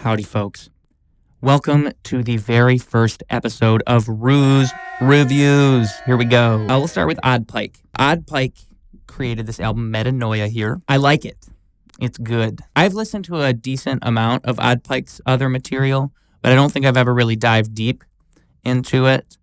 Howdy, folks. Welcome to the very first episode of Ruse Reviews. Here we go. We'll start with Pike. Pike created this album, Metanoia, here. I like it. It's good. I've listened to a decent amount of Pike's other material, but I don't think I've ever really dived deep into it.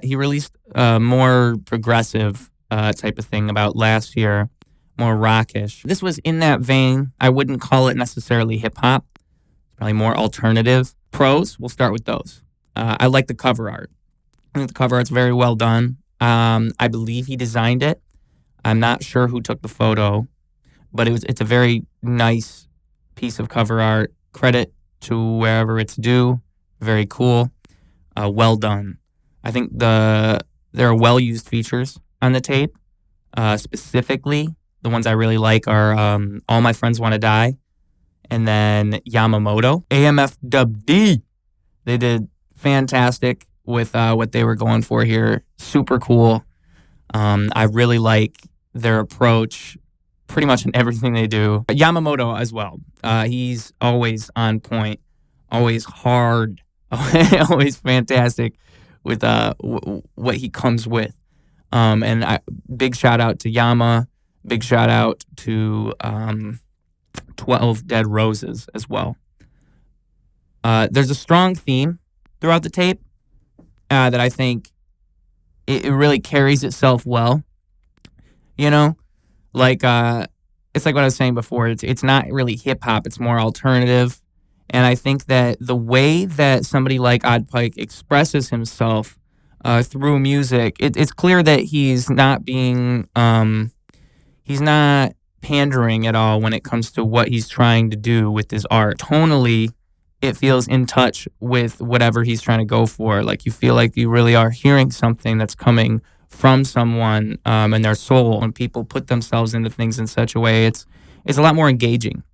He released a more progressive type of thing about last year, more rockish. This was in that vein. I wouldn't call it necessarily hip-hop. Probably more alternative. Pros, we'll start with those. I like the cover art. I think the cover art's very well done. I believe he designed it. I'm not sure who took the photo, but it's a very nice piece of cover art. Credit to wherever it's due. Very cool. Well done. I think there are well-used features on the tape. Specifically, the ones I really like are All My Friends Want to Die, and then Yamamoto. AMFWD. They did fantastic with what they were going for here. Super cool. I really like their approach pretty much in everything they do. Yamamoto as well. He's always on point, always hard, always fantastic with what he comes with. And big shout out to Yama. Big shout out to 12 Dead Roses as well. There's a strong theme throughout the tape that I think it really carries itself well. You know, like it's like what I was saying before. It's not really hip hop. It's more alternative. And I think that the way that somebody like Pike expresses himself through music, it's clear that he's not being he's not pandering at all when it comes to what he's trying to do with his art. Tonally, it feels in touch with whatever he's trying to go for. Like you feel like you really are hearing something that's coming from someone and their soul. When people put themselves into things in such a way, it's a lot more engaging.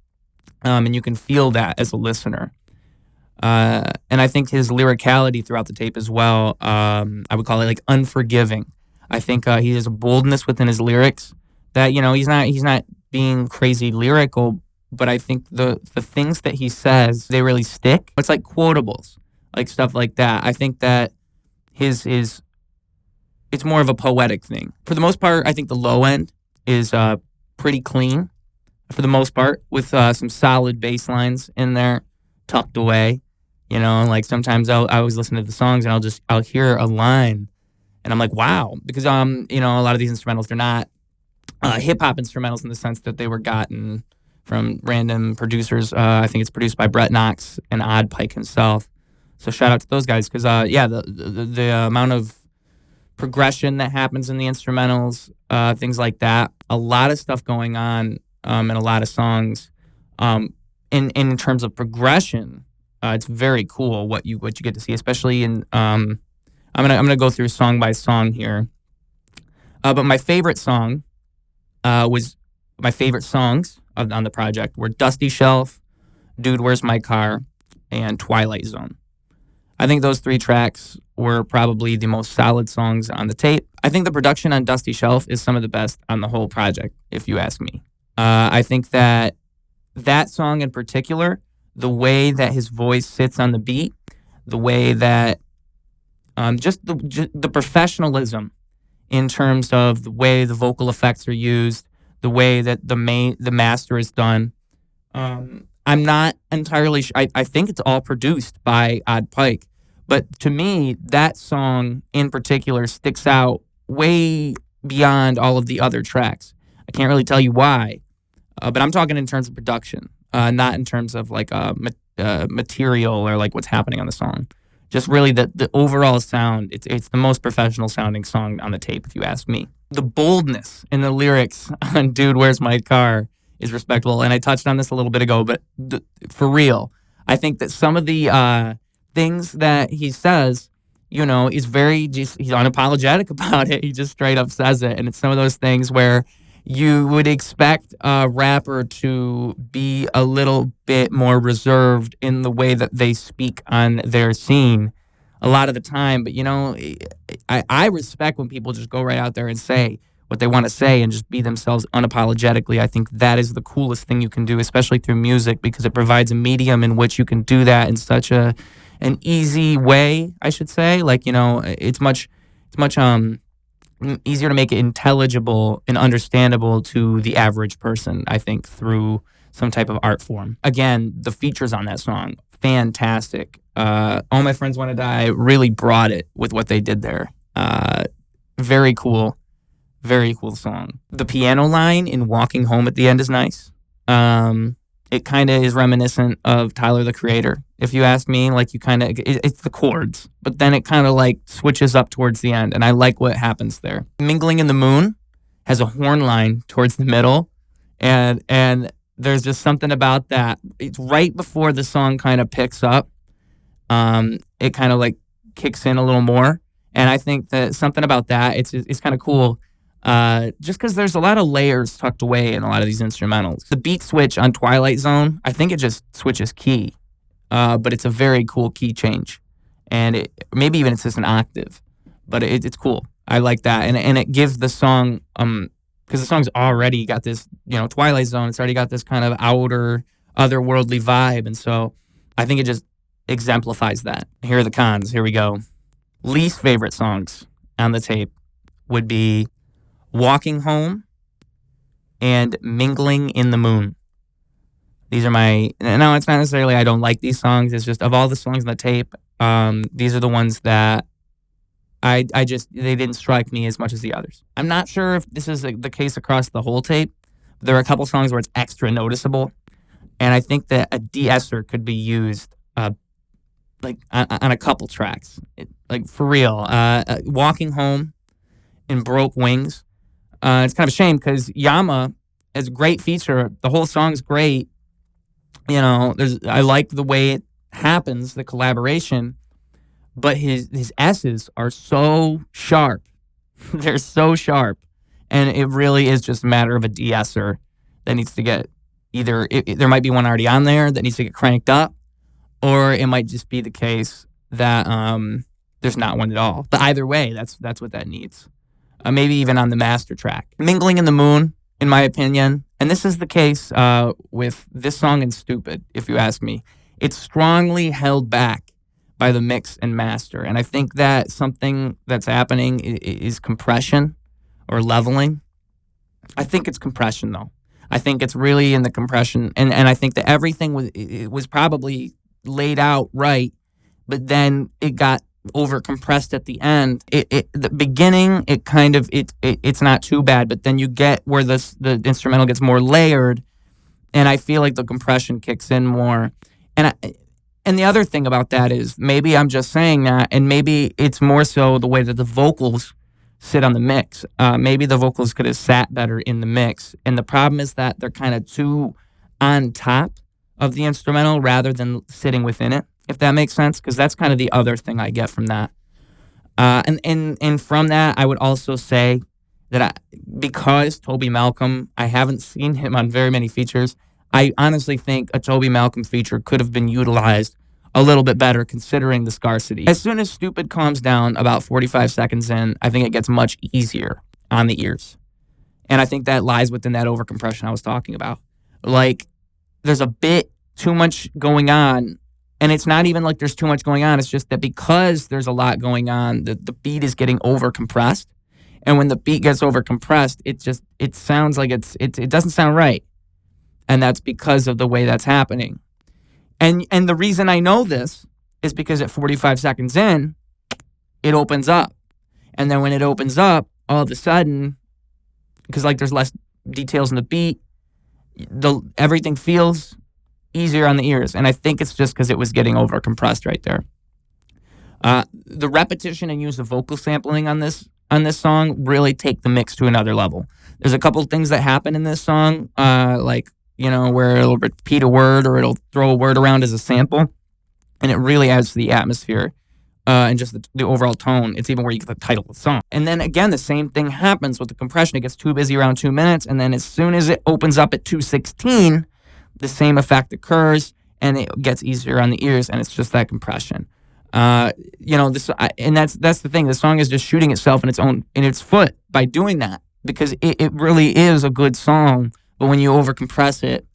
And you can feel that as a listener. And I think his lyricality throughout the tape as well, I would call it like unforgiving. I think he has a boldness within his lyrics that, you know, he's not being crazy lyrical, but I think the things that he says, they really stick. It's like quotables, like stuff like that. I think that it's more of a poetic thing. For the most part, I think the low end is pretty clean, for the most part, with some solid bass lines in there, tucked away. You know, like sometimes I always listen to the songs and I'll hear a line and I'm like, wow, because you know, a lot of these instrumentals, they're not hip hop instrumentals in the sense that they were gotten from random producers. I think it's produced by Brett Knox and Pike himself. So shout out to those guys because the amount of progression that happens in the instrumentals, things like that, a lot of stuff going on in a lot of songs. In terms of progression, it's very cool what you get to see, especially in. I'm gonna go through song by song here. But my favorite song was my favorite songs on the project were Dusty Shelf, Dude, Where's My Car, and Twilight Zone. I think those three tracks were probably the most solid songs on the tape. I think the production on Dusty Shelf is some of the best on the whole project, if you ask me. I think that song in particular, the way that his voice sits on the beat, the way that just the professionalism in terms of the way the vocal effects are used, the way that the master is done. I'm not entirely sure. I think it's all produced by Pike, but to me, that song in particular sticks out way beyond all of the other tracks. I can't really tell you why, but I'm talking in terms of production, not in terms of like material or like what's happening on the song. Just really the overall sound. It's the most professional sounding song on the tape, if you ask me. The boldness in the lyrics on "Dude, Where's My Car" is respectable, and I touched on this a little bit ago, but for real, I think that some of the things that he says, you know, he's unapologetic about it. He just straight up says it, and it's some of those things where you would expect a rapper to be a little bit more reserved in the way that they speak on their scene a lot of the time. But, you know, I respect when people just go right out there and say what they want to say and just be themselves unapologetically. I think that is the coolest thing you can do, especially through music, because it provides a medium in which you can do that in such an easy way, I should say. Like, it's much easier to make it intelligible and understandable to the average person, I think, through some type of art form. Again, the features on that song, fantastic. All My Friends Want to Die really brought it with what they did there. Very cool. Very cool song. The piano line in Walking Home at the end is nice. It kind of is reminiscent of Tyler, the Creator. If you ask me, like it's the chords, but then it kind of like switches up towards the end, and I like what happens there. Mingling in the Moon has a horn line towards the middle, and there's just something about that. It's right before the song kind of picks up. It kind of like kicks in a little more, and I think that something about that, it's kind of cool. Just because there's a lot of layers tucked away in a lot of these instrumentals. The beat switch on Twilight Zone, I think it just switches key, but it's a very cool key change, and maybe even it's just an octave, but it's cool. I like that, and it gives the song, because the song's already got this, Twilight Zone. It's already got this kind of otherworldly vibe, and so I think it just exemplifies that. Here are the cons. Here we go. Least favorite songs on the tape would be Walking Home and Mingling in the Moon. These are no, it's not necessarily I don't like these songs. It's just of all the songs on the tape, these are the ones that they didn't strike me as much as the others. I'm not sure if this is the case across the whole tape. There are a couple songs where it's extra noticeable, and I think that a de-esser could be used like on a couple tracks. Like for real. Walking Home and Broke Wings. It's kind of a shame because Yama is a great feature. The whole song's great. I like the way it happens, the collaboration, but his S's are so sharp. They're so sharp. And it really is just a matter of a de-esser that needs to get either, there might be one already on there that needs to get cranked up, or it might just be the case that there's not one at all. But either way, that's what that needs. Maybe even on the master track. Mingling in the Moon, in my opinion, and this is the case with this song and Stupid, if you ask me, it's strongly held back by the mix and master. And I think that something that's happening is compression or leveling. I think it's compression, though. I think it's really in the compression. And I think that everything was probably laid out right, but then it got over compressed at the end. The beginning, it's not too bad, but then you get where the instrumental gets more layered, and I feel like the compression kicks in more. And the other thing about that is maybe I'm just saying that, and maybe it's more so the way that the vocals sit on the mix. Maybe the vocals could have sat better in the mix, and the problem is that they're kind of too on top of the instrumental rather than sitting within it, if that makes sense, because that's kind of the other thing I get from that. And from that, I would also say that because Tobe Malcolm, I haven't seen him on very many features, I honestly think a Tobe Malcolm feature could have been utilized a little bit better considering the scarcity. As soon as Stupid calms down about 45 seconds in, I think it gets much easier on the ears. And I think that lies within that overcompression I was talking about. Like, there's a bit too much going on, and it's not even like there's too much going on. It's just that because there's a lot going on, the beat is getting overcompressed. And when the beat gets overcompressed, it sounds like it doesn't sound right. And that's because of the way that's happening. And the reason I know this is because at 45 seconds in, it opens up. And then when it opens up, all of a sudden, because like there's less details in the beat, everything feels easier on the ears. And I think it's just because it was getting overcompressed right there. The repetition and use of vocal sampling on this song really take the mix to another level. There's a couple of things that happen in this song, where it'll repeat a word or it'll throw a word around as a sample, and it really adds to the atmosphere and just the overall tone. It's even where you get the title of the song. And then again, the same thing happens with the compression. It gets too busy around 2 minutes, and then as soon as it opens up at 2:16, the same effect occurs, and it gets easier on the ears, and it's just that compression. And that's the thing. The song is just shooting itself in its foot by doing that. because it really is a good song, but when you overcompress it,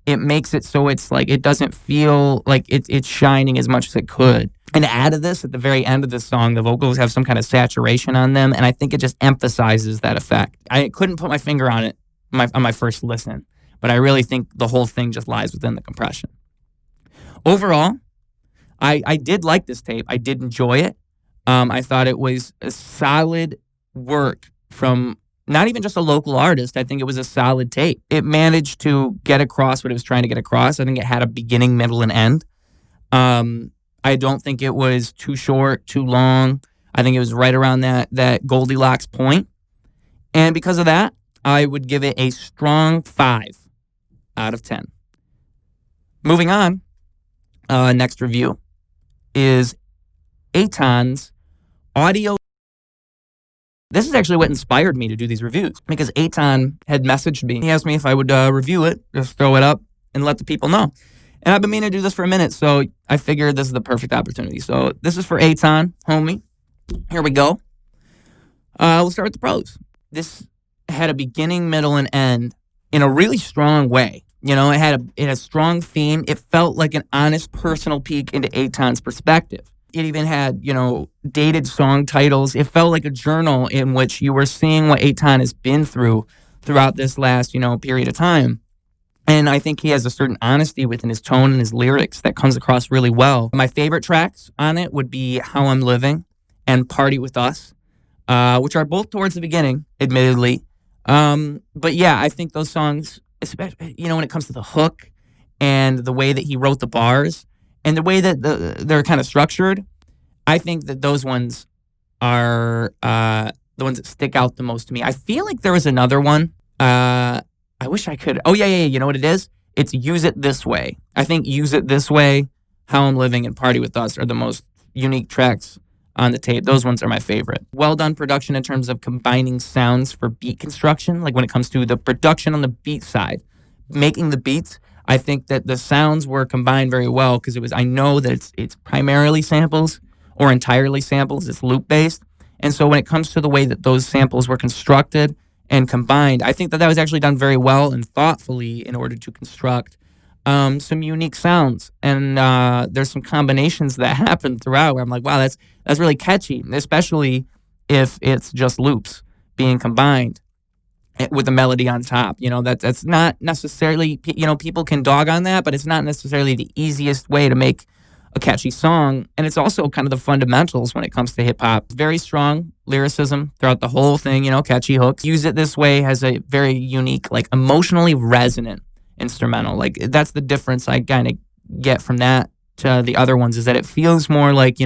it makes it so it's like it doesn't feel like it's shining as much as it could. And to add to this, at the very end of the song, the vocals have some kind of saturation on them, and I think it just emphasizes that effect. I couldn't put my finger on it on my first listen, but I really think the whole thing just lies within the compression. Overall, I did like this tape. I did enjoy it. I thought it was a solid work from not even just a local artist. I think it was a solid tape. It managed to get across what it was trying to get across. I think it had a beginning, middle, and end. I don't think it was too short, too long. I think it was right around that Goldilocks point. And because of that, I would give it a strong 5 out of 10. Moving on, next review is Etahn's audio. This is actually what inspired me to do these reviews, because Etahn had messaged me. He asked me if I would review it, just throw it up and let the people know. And I've been meaning to do this for a minute, so I figured this is the perfect opportunity. So this is for Etahn, homie. Here we go. We'll start with the pros. This had a beginning, middle, and end in a really strong way. You know, it had a strong theme. It felt like an honest personal peek into Etahn's perspective. It even had, dated song titles. It felt like a journal in which you were seeing what Etahn has been throughout this last, period of time. And I think he has a certain honesty within his tone and his lyrics that comes across really well. My favorite tracks on it would be How I'm Living and Party With Us, which are both towards the beginning, admittedly. But yeah, I think those songs, especially, when it comes to the hook and the way that he wrote the bars and the way that they're kind of structured, I think that those ones are the ones that stick out the most to me. I feel like there was another one. I wish I could. Oh, yeah. You know what it is? It's Use It This Way. I think Use It This Way, How I'm Living, and Party With Us are the most unique tracks on the tape. Those ones are my favorite. Well done production in terms of combining sounds for beat construction. Like when it comes to the production on the beat side, making the beats, I think that the sounds were combined very well because I know that it's primarily samples or entirely samples. It's loop-based. And so when it comes to the way that those samples were constructed and combined, I think that was actually done very well and thoughtfully in order to construct some unique sounds. And there's some combinations that happen throughout where I'm like, wow, that's really catchy, especially if it's just loops being combined with a melody on top. That's not necessarily, people can dog on that, but it's not necessarily the easiest way to make a catchy song. And it's also kind of the fundamentals when it comes to hip hop. Very strong lyricism throughout the whole thing, catchy hooks. Use It This Way has a very unique, like emotionally resonant instrumental. Like that's the difference I kind of get from that to the other ones, is that it feels more like,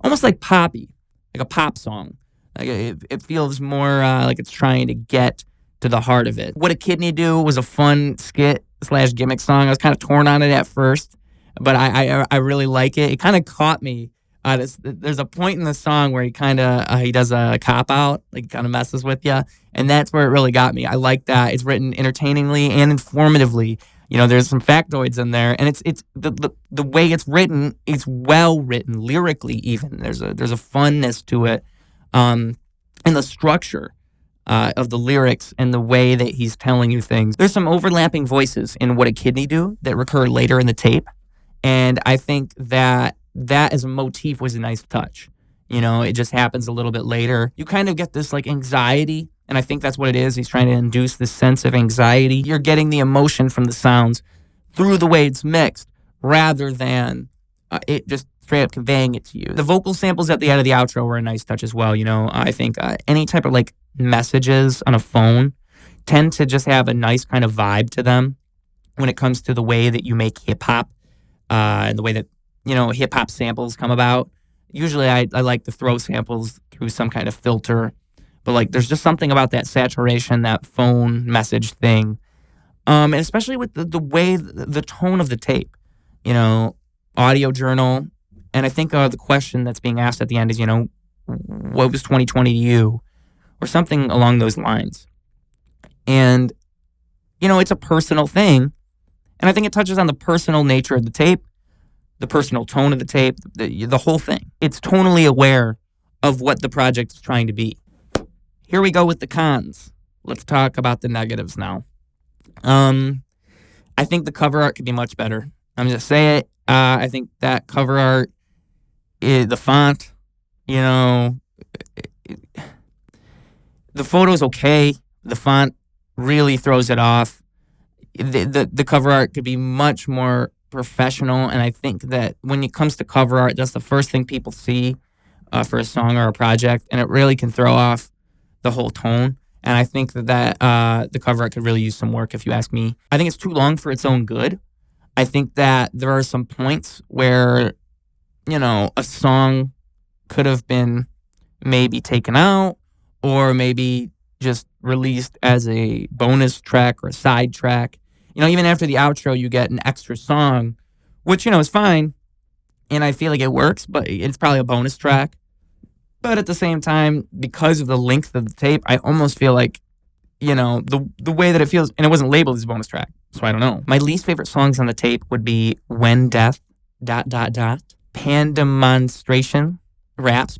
almost like poppy, like a pop song. Like it feels more like it's trying to get to the heart of it. What a Kidney Do was a fun skit / gimmick song. I was kind of torn on it at first, but I really like it. It kind of caught me. There's a point in the song where he does a cop out, like kind of messes with you, and that's where it really got me. I like that. It's written entertainingly and informatively. There's some factoids in there, and it's the way it's written. It's well written lyrically. Even there's a funness to it, and the structure of the lyrics and the way that he's telling you things. There's some overlapping voices in What a Kidney Do that recur later in the tape, and I think that as a motif was a nice touch. It just happens a little bit later. You kind of get this like anxiety, and I think that's what it is. He's trying to induce this sense of anxiety. You're getting the emotion from the sounds through the way it's mixed rather than it just straight up conveying it to you. The vocal samples at the end of the outro were a nice touch as well. I think any type of like messages on a phone tend to just have a nice kind of vibe to them when it comes to the way that you make hip hop and the way that hip hop samples come about. Usually I like to throw samples through some kind of filter, but like there's just something about that saturation, that phone message thing. And especially with the way, the tone of the tape, audio journal. And I think the question that's being asked at the end is, what was 2020 to you? Or something along those lines. And, it's a personal thing. And I think it touches on the personal nature of the tape, the personal tone of the tape, the whole thing. It's tonally aware of what the project is trying to be. Here we go with the cons. let's talk about the negatives now. I think the cover art could be much better. I'm just say it. I think that cover art, the font, the photo's okay. The font really throws it off. The cover art could be much more professional, and I think that when it comes to cover art, that's the first thing people see for a song or a project, and it really can throw off the whole tone. And I think that the cover art could really use some work, if you ask me. I think it's too long for its own good. I think that there are some points where, a song could have been maybe taken out or maybe just released as a bonus track or a side track. Even after the outro, you get an extra song, which, is fine. And I feel like it works, but it's probably a bonus track. But at the same time, because of the length of the tape, I almost feel like, the way that it feels, and it wasn't labeled as a bonus track, so I don't know. My least favorite songs on the tape would be When Death, ... Pandemonstration Raps,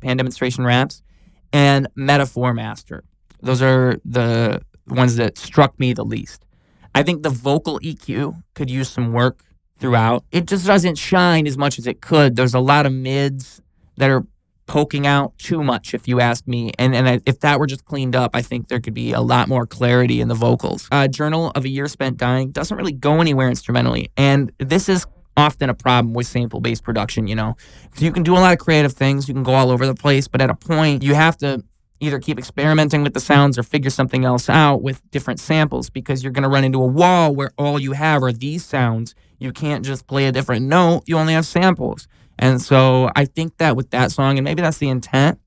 and Metaphor Master. Those are the ones that struck me the least. I think the vocal EQ could use some work throughout. It just doesn't shine as much as it could. There's a lot of mids that are poking out too much, if you ask me. And if that were just cleaned up, I think there could be a lot more clarity in the vocals. Journal of a Year Spent Dying doesn't really go anywhere instrumentally. And this is often a problem with sample-based production, So you can do a lot of creative things. You can go all over the place. But at a point, you have to either keep experimenting with the sounds or figure something else out with different samples, because you're going to run into a wall where all you have are these sounds. You can't just play a different note. You only have samples. And so I think that with that song, and maybe that's the intent,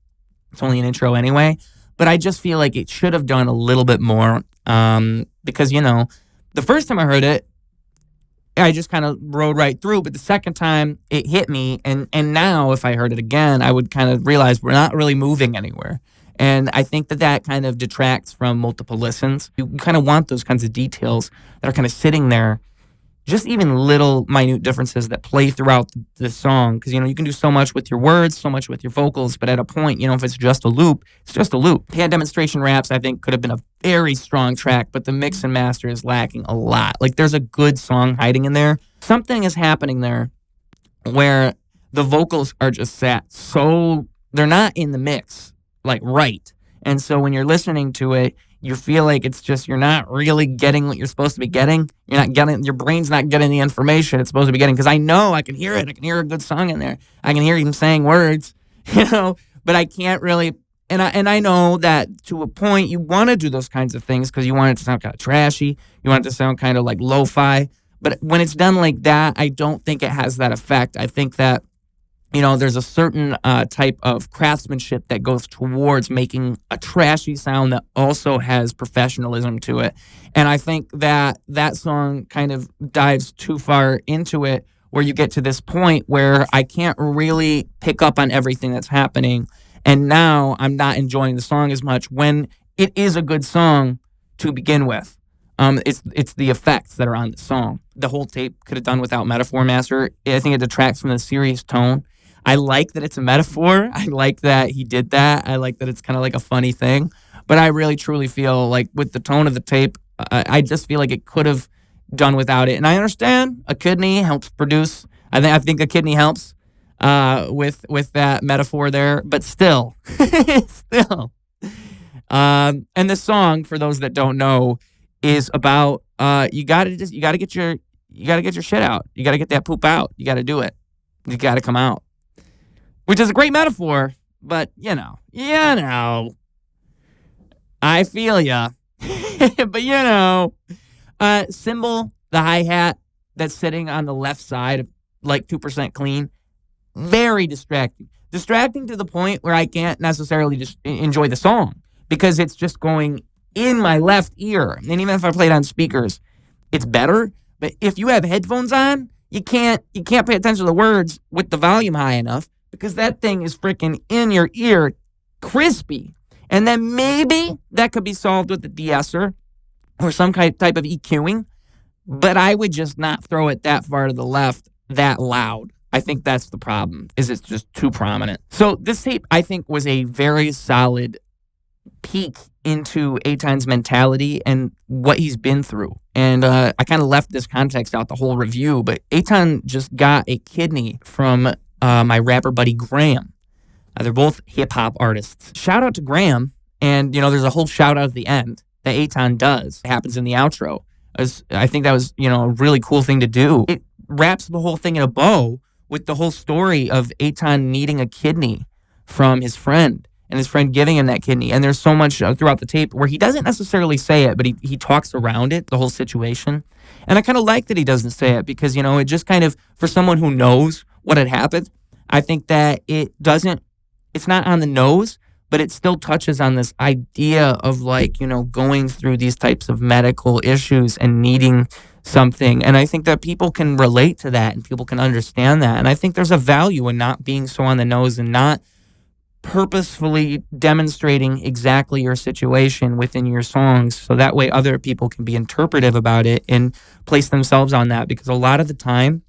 it's only an intro anyway, but I just feel like it should have done a little bit more because, the first time I heard it, I just kind of rode right through, but the second time it hit me, and now if I heard it again, I would kind of realize we're not really moving anywhere. And I think that kind of detracts from multiple listens. You kind of want those kinds of details that are kind of sitting there, just even little minute differences that play throughout the song. Because, you can do so much with your words, so much with your vocals, but at a point, if it's just a loop, it's just a loop. Hand Demonstration Raps, I think, could have been a very strong track, but the mix and master is lacking a lot. Like, there's a good song hiding in there. Something is happening there where the vocals are just sat so, they're not in the mix, right. And so when you're listening to it, you feel like it's just, you're not really getting what you're supposed to be getting. You're not getting, your brain's not getting the information it's supposed to be getting. Because I know I can hear it. I can hear a good song in there. I can hear him saying words, but I can't really. And I know that to a point you want to do those kinds of things because you want it to sound kind of trashy. You want it to sound kind of like lo-fi. But when it's done like that, I don't think it has that effect. I think that, there's a certain type of craftsmanship that goes towards making a trashy sound that also has professionalism to it. And I think that song kind of dives too far into it, where you get to this point where I can't really pick up on everything that's happening. And now I'm not enjoying the song as much when it is a good song to begin with. It's the effects that are on the song. The whole tape could have done without Metaphor Master. I think it detracts from the serious tone. I like that it's a metaphor. I like that he did that. I like that it's kind of like a funny thing. But I really, truly feel like with the tone of the tape, I just feel like it could have done without it. And I understand a kidney helps produce. I think a kidney helps with that metaphor there. But still, and the song, for those that don't know, is about you gotta get your shit out. You gotta get that poop out. You gotta do it. You gotta come out. Which is a great metaphor, but, I feel ya. But, cymbal, the hi-hat that's sitting on the left side of, 2% clean, very distracting. Distracting to the point where I can't necessarily just enjoy the song because it's just going in my left ear. And even if I play it on speakers, it's better. But if you have headphones on, you can't pay attention to the words with the volume high enough, because that thing is freaking in your ear, crispy. And then maybe that could be solved with a de-esser or some type of EQing. But I would just not throw it that far to the left that loud. I think that's the problem, is it's just too prominent. So this tape, I think, was a very solid peek into Etahn's mentality and what he's been through. And I kind of left this context out the whole review, but Etahn just got a kidney from my rapper buddy Graham. They're both hip-hop artists. Shout out to Graham. And, there's a whole shout out at the end that Etahn does. It happens in the outro. I think that was, a really cool thing to do. It wraps the whole thing in a bow with the whole story of Etahn needing a kidney from his friend and his friend giving him that kidney. And there's so much throughout the tape where he doesn't necessarily say it, but he talks around it, the whole situation. And I kind of like that he doesn't say it because, it just kind of, for someone who knows what had happened, I think that it's not on the nose, but it still touches on this idea of going through these types of medical issues and needing something. And I think that people can relate to that and people can understand that. And I think there's a value in not being so on the nose and not purposefully demonstrating exactly your situation within your songs. So that way other people can be interpretive about it and place themselves on that. Because a lot of the time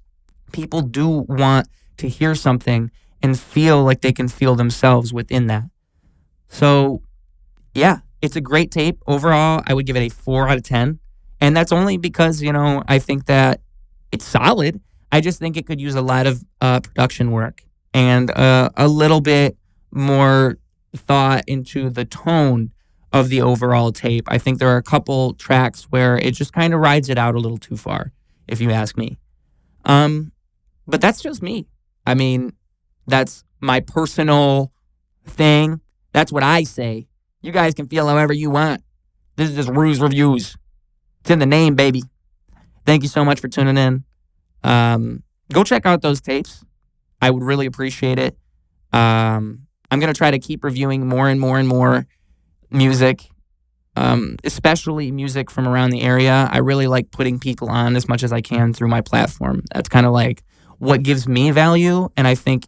people do want to hear something and feel like they can feel themselves within that. So, yeah, it's a great tape. Overall, I would give it a 4 out of 10. And that's only because, I think that it's solid. I just think it could use a lot of production work and a little bit more thought into the tone of the overall tape. I think there are a couple tracks where it just kind of rides it out a little too far, if you ask me. But that's just me. I mean, that's my personal thing. That's what I say. You guys can feel however you want. This is just Ruse Reviews. It's in the name, baby. Thank you so much for tuning in. Go check out those tapes. I would really appreciate it. I'm going to try to keep reviewing more and more and more music, especially music from around the area. I really like putting people on as much as I can through my platform. That's kind of like what gives me value, and I think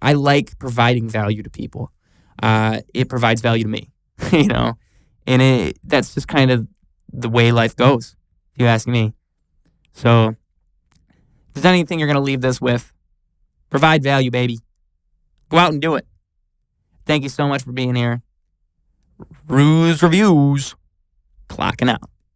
I like providing value to people. It provides value to me, and that's just kind of the way life goes, if you ask me. So, if there's anything you're going to leave this with, provide value, baby. Go out and do it. Thank you so much for being here. Ruse Reviews, clocking out.